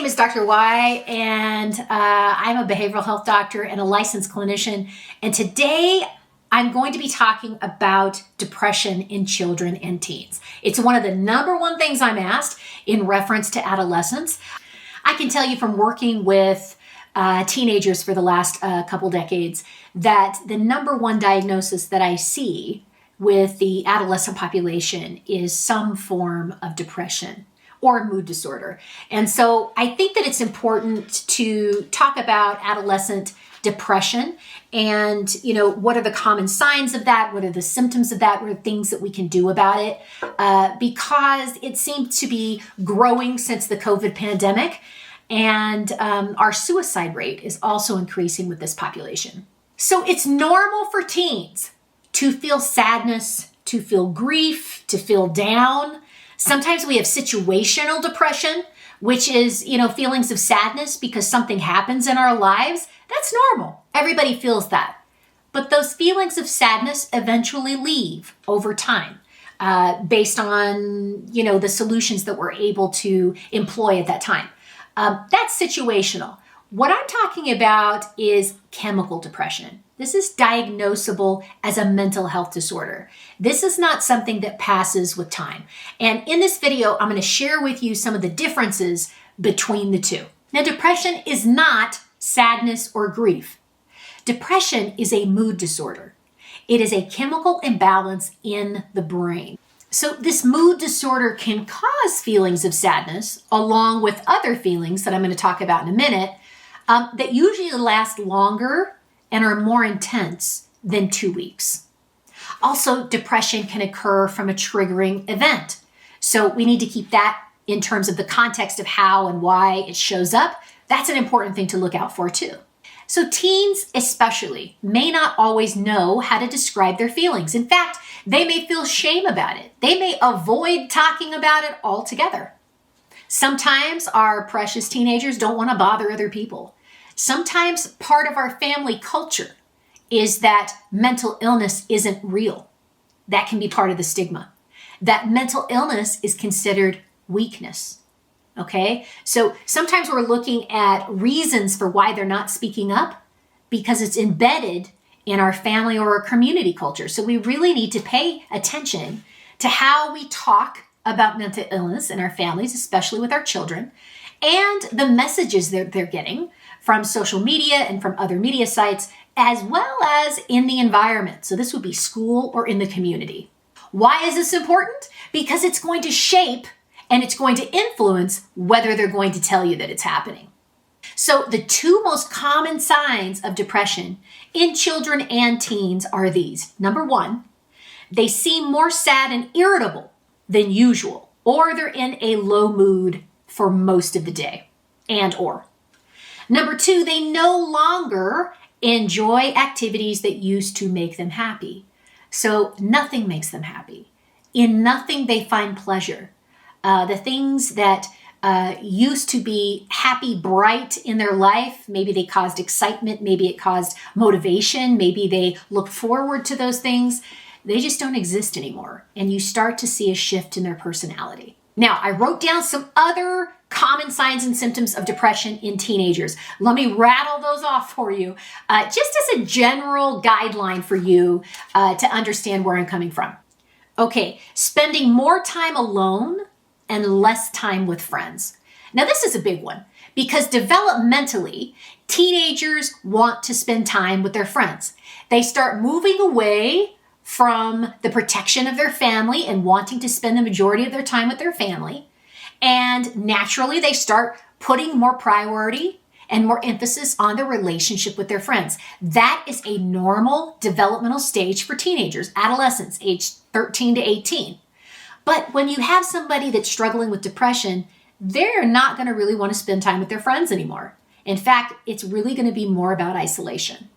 name is Dr. Y, and I'm a behavioral health doctor and a licensed clinician. And today I'm going to be talking about depression in children and teens. It's one of the number one things I'm asked in reference to adolescents. I can tell you from working with teenagers for the last couple decades that the number one diagnosis that I see with the adolescent population is some form of depression or mood disorder. And so I think that it's important to talk about adolescent depression and, what are the common signs of that? What are the symptoms of that? What are things that we can do about it? Because it seems to be growing since the COVID pandemic. And our suicide rate is also increasing with this population. So it's normal for teens to feel sadness, to feel grief, to feel down. Sometimes we have situational depression, which is, feelings of sadness because something happens in our lives. That's normal. Everybody feels that. But those feelings of sadness eventually leave over time based on, the solutions that we're able to employ at that time. That's situational. What I'm talking about is chemical depression. This is diagnosable as a mental health disorder. This is not something that passes with time. And in this video, I'm going to share with you some of the differences between the two. Now, depression is not sadness or grief. Depression is a mood disorder. It is a chemical imbalance in the brain. So this mood disorder can cause feelings of sadness along with other feelings that I'm going to talk about in a minute that usually last longer and are more intense than 2 weeks. Also, depression can occur from a triggering event. So we need to keep that in terms of the context of how and why it shows up. That's an important thing to look out for too. So teens especially may not always know how to describe their feelings. In fact, they may feel shame about it. They may avoid talking about it altogether. Sometimes our precious teenagers don't want to bother other people. Sometimes part of our family culture is that mental illness isn't real. That can be part of the stigma. That mental illness is considered weakness. Okay? So sometimes we're looking at reasons for why they're not speaking up because it's embedded in our family or our community culture. So we really need to pay attention to how we talk about mental illness in our families, especially with our children, and the messages that they're getting from social media and from other media sites, as well as in the environment. So this would be school or in the community. Why is this important? Because it's going to shape and it's going to influence whether they're going to tell you that it's happening. So the two most common signs of depression in children and teens are these. Number one, they seem more sad and irritable than usual, or they're in a low mood for most of the day, and/or. Number two, they no longer enjoy activities that used to make them happy. So nothing makes them happy. In nothing they find pleasure. The things that used to be happy, bright in their life, maybe they caused excitement, maybe it caused motivation, maybe they looked forward to those things. They just don't exist anymore. And you start to see a shift in their personality. Now, I wrote down some other common signs and symptoms of depression in teenagers. Let me rattle those off for you, just as a general guideline for you to understand where I'm coming from. Okay, spending more time alone and less time with friends. Now, this is a big one because developmentally, teenagers want to spend time with their friends. They start moving away from the protection of their family and wanting to spend the majority of their time with their family. And naturally, they start putting more priority and more emphasis on their relationship with their friends. That is a normal developmental stage for teenagers, adolescents, age 13 to 18. But when you have somebody that's struggling with depression, they're not going to really want to spend time with their friends anymore. In fact, it's really going to be more about isolation.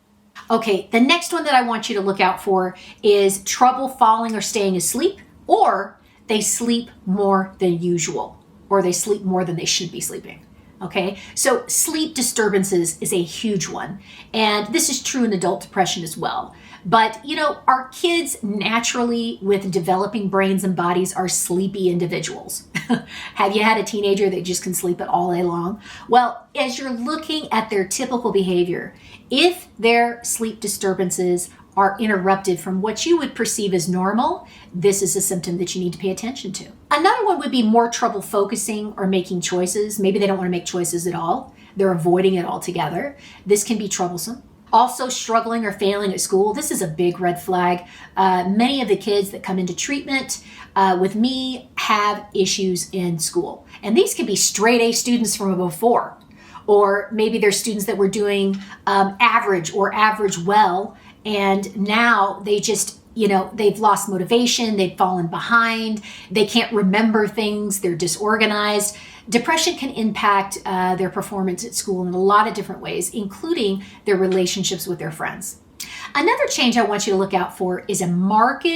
Okay, the next one that I want you to look out for is trouble falling or staying asleep, or they sleep more than usual, or they sleep more than they should be sleeping. Okay, so sleep disturbances is a huge one. And this is true in adult depression as well. But, our kids naturally with developing brains and bodies are sleepy individuals. Have you had a teenager that just can sleep it all day long? Well, as you're looking at their typical behavior, if their sleep disturbances are interrupted from what you would perceive as normal, this is a symptom that you need to pay attention to. Another one would be more trouble focusing or making choices. Maybe they don't want to make choices at all. They're avoiding it altogether. This can be troublesome. Also struggling or failing at school. This is a big red flag. Many of the kids that come into treatment with me have issues in school. And these can be straight A students from before. Or maybe they're students that were doing average or average well, and now they just, they've lost motivation, they've fallen behind, they can't remember things, they're disorganized. Depression can impact their performance at school in a lot of different ways, including their relationships with their friends. Another change I want you to look out for is a marked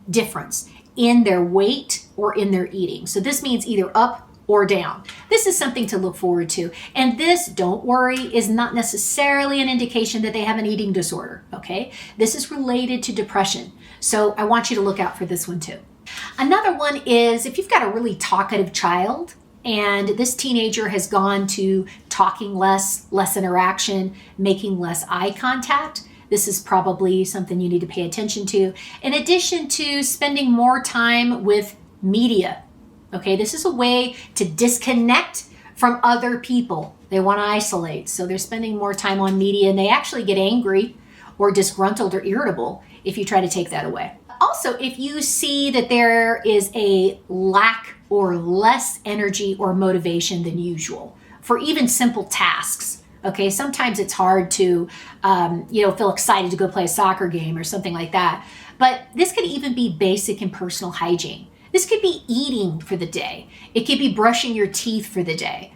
difference in their weight or in their eating. So this means either up or down. This is something to look forward to. And this, don't worry, is not necessarily an indication that they have an eating disorder, okay? This is related to depression. So I want you to look out for this one too. Another one is if you've got a really talkative child and this teenager has gone to talking less interaction, making less eye contact, this is probably something you need to pay attention to. In addition to spending more time with media. Okay, this is a way to disconnect from other people. They want to isolate, so they're spending more time on media, and they actually get angry or disgruntled or irritable if you try to take that away. Also, if you see that there is a lack or less energy or motivation than usual for even simple tasks, okay, sometimes it's hard to, feel excited to go play a soccer game or something like that, but this could even be basic and personal hygiene. This could be eating for the day. It could be brushing your teeth for the day.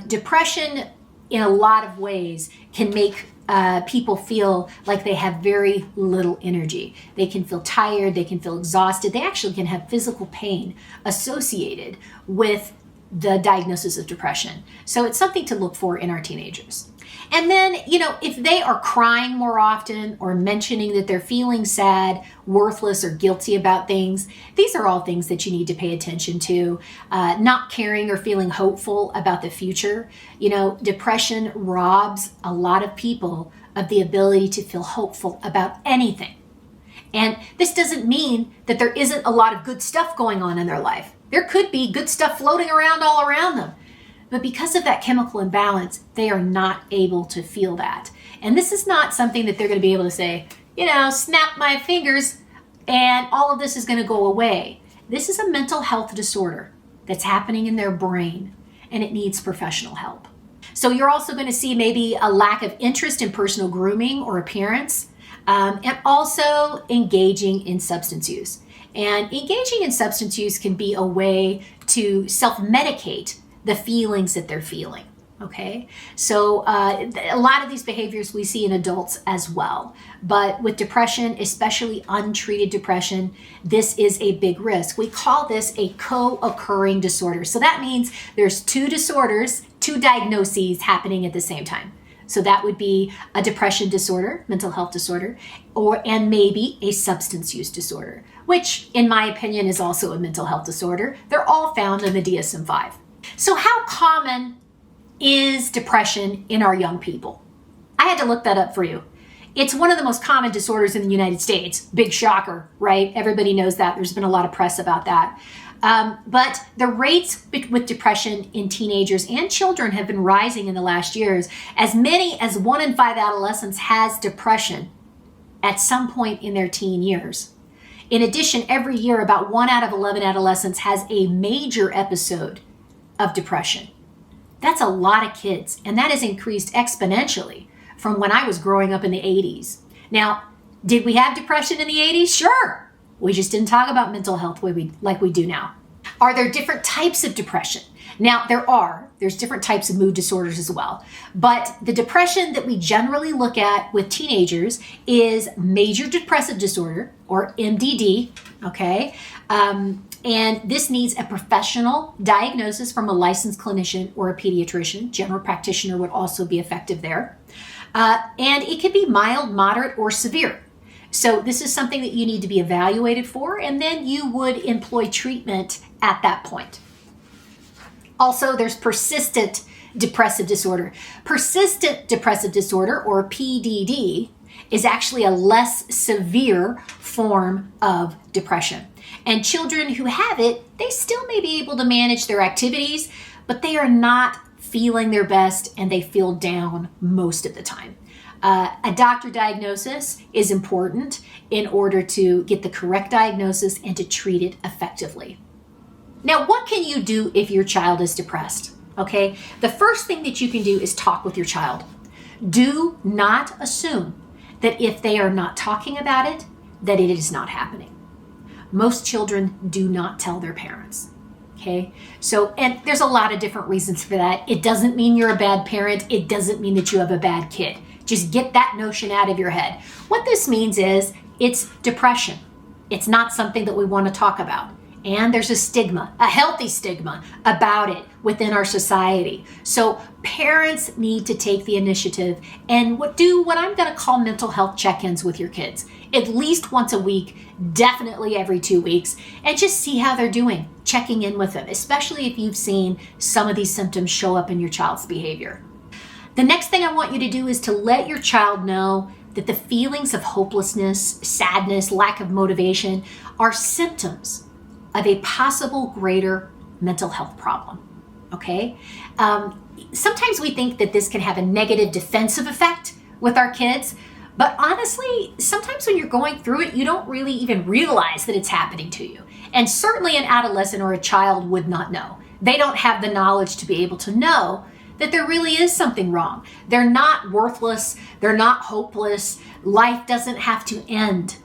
Depression, in a lot of ways, can make people feel like they have very little energy. They can feel tired. They can feel exhausted. They actually can have physical pain associated with the diagnosis of depression. So it's something to look for in our teenagers. And then, if they are crying more often or mentioning that they're feeling sad, worthless, or guilty about things, these are all things that you need to pay attention to. Not caring or feeling hopeful about the future. Depression robs a lot of people of the ability to feel hopeful about anything. And this doesn't mean that there isn't a lot of good stuff going on in their life. There could be good stuff floating around all around them. But because of that chemical imbalance, they are not able to feel that. And this is not something that they're going to be able to say, snap my fingers and all of this is going to go away. This is a mental health disorder that's happening in their brain, and it needs professional help. So you're also going to see maybe a lack of interest in personal grooming or appearance, and also engaging in substance use. And engaging in substance use can be a way to self-medicate the feelings that they're feeling, okay? So a lot of these behaviors we see in adults as well. But with depression, especially untreated depression, this is a big risk. We call this a co-occurring disorder. So that means there's two disorders, two diagnoses happening at the same time. So that would be a depression disorder, mental health disorder, and maybe a substance use disorder, which in my opinion is also a mental health disorder. They're all found in the DSM-5. So how common is depression in our young people? I had to look that up for you. It's one of the most common disorders in the United States. Big shocker, right? Everybody knows that. There's been a lot of press about that. But the rates with depression in teenagers and children have been rising in the last years. As many as 1 in 5 adolescents has depression at some point in their teen years. In addition, every year about 1 out of 11 adolescents has a major episode of depression. That's a lot of kids, and that has increased exponentially from when I was growing up in the 80s. Now, did we have depression in the 80s? Sure. We just didn't talk about mental health like we do now. Are there different types of depression? Now, there's different types of mood disorders as well, but the depression that we generally look at with teenagers is major depressive disorder, or MDD, okay? And this needs a professional diagnosis from a licensed clinician or a pediatrician. General practitioner would also be effective there. And it can be mild, moderate, or severe. So this is something that you need to be evaluated for, and then you would employ treatment at that point. Also, there's persistent depressive disorder. Persistent depressive disorder, or PDD, is actually a less severe form of depression. And children who have it, they still may be able to manage their activities, but they are not feeling their best and they feel down most of the time. A doctor diagnosis is important in order to get the correct diagnosis and to treat it effectively. Now, what can you do if your child is depressed? Okay, the first thing that you can do is talk with your child. Do not assume that if they are not talking about it, that it is not happening. Most children do not tell their parents. Okay, so, and there's a lot of different reasons for that. It doesn't mean you're a bad parent. It doesn't mean that you have a bad kid. Just get that notion out of your head. What this means is it's depression. It's not something that we want to talk about. And there's a stigma, a healthy stigma about it within our society. So parents need to take the initiative and do what I'm going to call mental health check-ins with your kids. At least once a week, definitely every 2 weeks, and just see how they're doing, checking in with them, especially if you've seen some of these symptoms show up in your child's behavior. The next thing I want you to do is to let your child know that the feelings of hopelessness, sadness, lack of motivation are symptoms of a possible greater mental health problem, okay? Sometimes we think that this can have a negative defensive effect with our kids, but honestly, sometimes when you're going through it, you don't really even realize that it's happening to you. And certainly an adolescent or a child would not know. They don't have the knowledge to be able to know that there really is something wrong. They're not worthless. They're not hopeless. Life doesn't have to end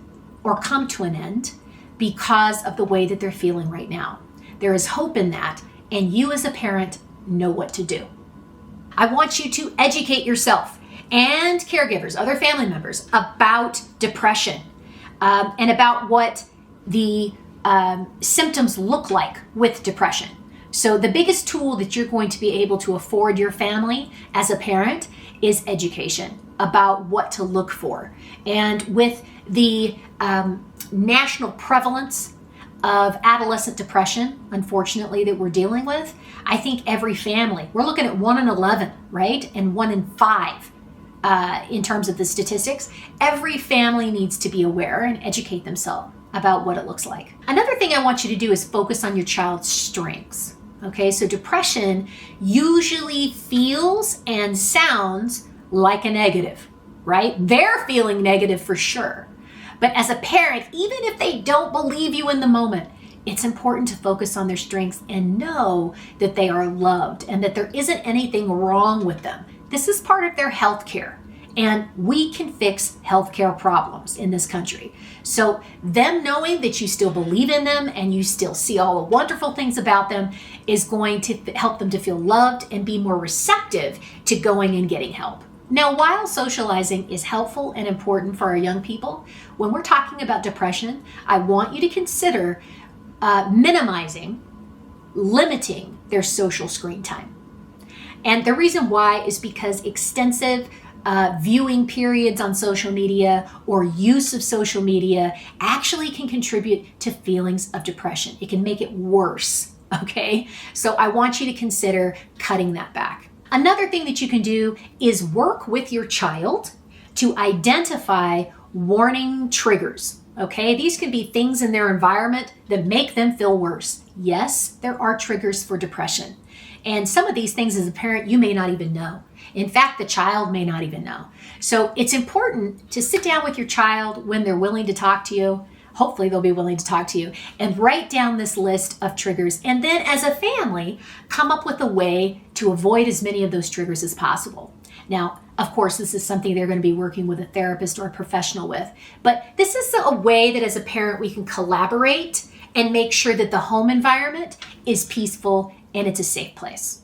or come to an end because of the way that they're feeling right now. There is hope in that, and you as a parent know what to do. I want you to educate yourself and caregivers, other family members, about depression and about what the symptoms look like with depression. So the biggest tool that you're going to be able to afford your family as a parent is education about what to look for. And with the national prevalence of adolescent depression, unfortunately, that we're dealing with, I think every family, we're looking at 1 in 11, right? And 1 in 5 in terms of the statistics. Every family needs to be aware and educate themselves about what it looks like. Another thing I want you to do is focus on your child's strengths. Okay, so depression usually feels and sounds like a negative, right? They're feeling negative for sure. But as a parent, even if they don't believe you in the moment, it's important to focus on their strengths and know that they are loved and that there isn't anything wrong with them. This is part of their health care. And we can fix healthcare problems in this country. So them knowing that you still believe in them and you still see all the wonderful things about them is going to help them to feel loved and be more receptive to going and getting help. Now, while socializing is helpful and important for our young people, when we're talking about depression, I want you to consider minimizing, limiting their social screen time. And the reason why is because extensive viewing periods on social media or use of social media actually can contribute to feelings of depression. It can make it worse, okay? So I want you to consider cutting that back. Another thing that you can do is work with your child to identify warning triggers, okay? These can be things in their environment that make them feel worse. Yes, there are triggers for depression. And some of these things as a parent, you may not even know. In fact, the child may not even know. So it's important to sit down with your child when they're willing to talk to you. Hopefully they'll be willing to talk to you and write down this list of triggers. And then as a family, come up with a way to avoid as many of those triggers as possible. Now, of course, this is something they're going to be working with a therapist or a professional with. But this is a way that as a parent we can collaborate and make sure that the home environment is peaceful and it's a safe place.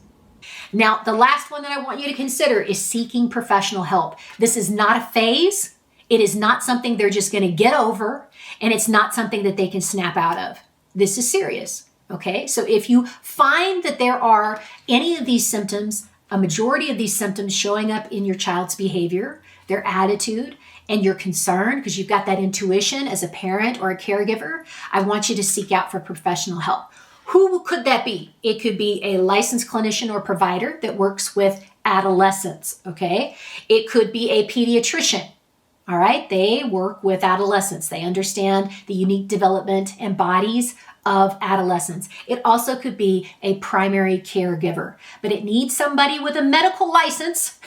Now, the last one that I want you to consider is seeking professional help. This is not a phase. It is not something they're just going to get over, and it's not something that they can snap out of. This is serious, okay? So if you find that there are any of these symptoms, a majority of these symptoms showing up in your child's behavior, their attitude, and you're concerned because you've got that intuition as a parent or a caregiver, I want you to seek out for professional help. Who could that be? It could be a licensed clinician or provider that works with adolescents, okay? It could be a pediatrician, all right? They work with adolescents. They understand the unique development and bodies of adolescents. It also could be a primary caregiver, but it needs somebody with a medical license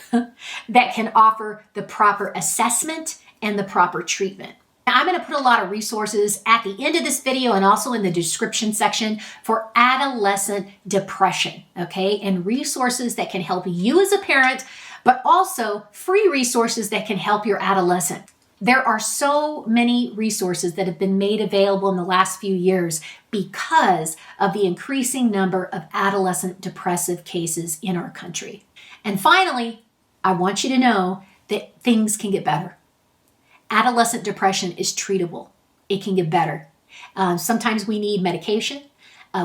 that can offer the proper assessment and the proper treatment. I'm going to put a lot of resources at the end of this video and also in the description section for adolescent depression, okay? And resources that can help you as a parent, but also free resources that can help your adolescent. There are so many resources that have been made available in the last few years because of the increasing number of adolescent depressive cases in our country. And finally, I want you to know that things can get better. Adolescent depression is treatable. It can get better. Sometimes we need medication.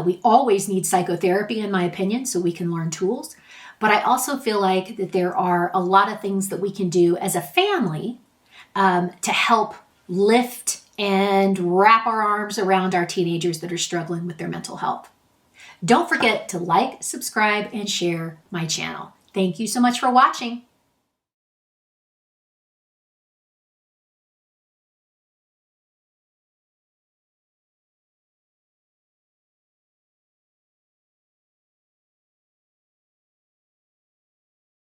We always need psychotherapy, in my opinion, so we can learn tools. But I also feel like that there are a lot of things that we can do as a family to help lift and wrap our arms around our teenagers that are struggling with their mental health. Don't forget to like, subscribe, and share my channel. Thank you so much for watching.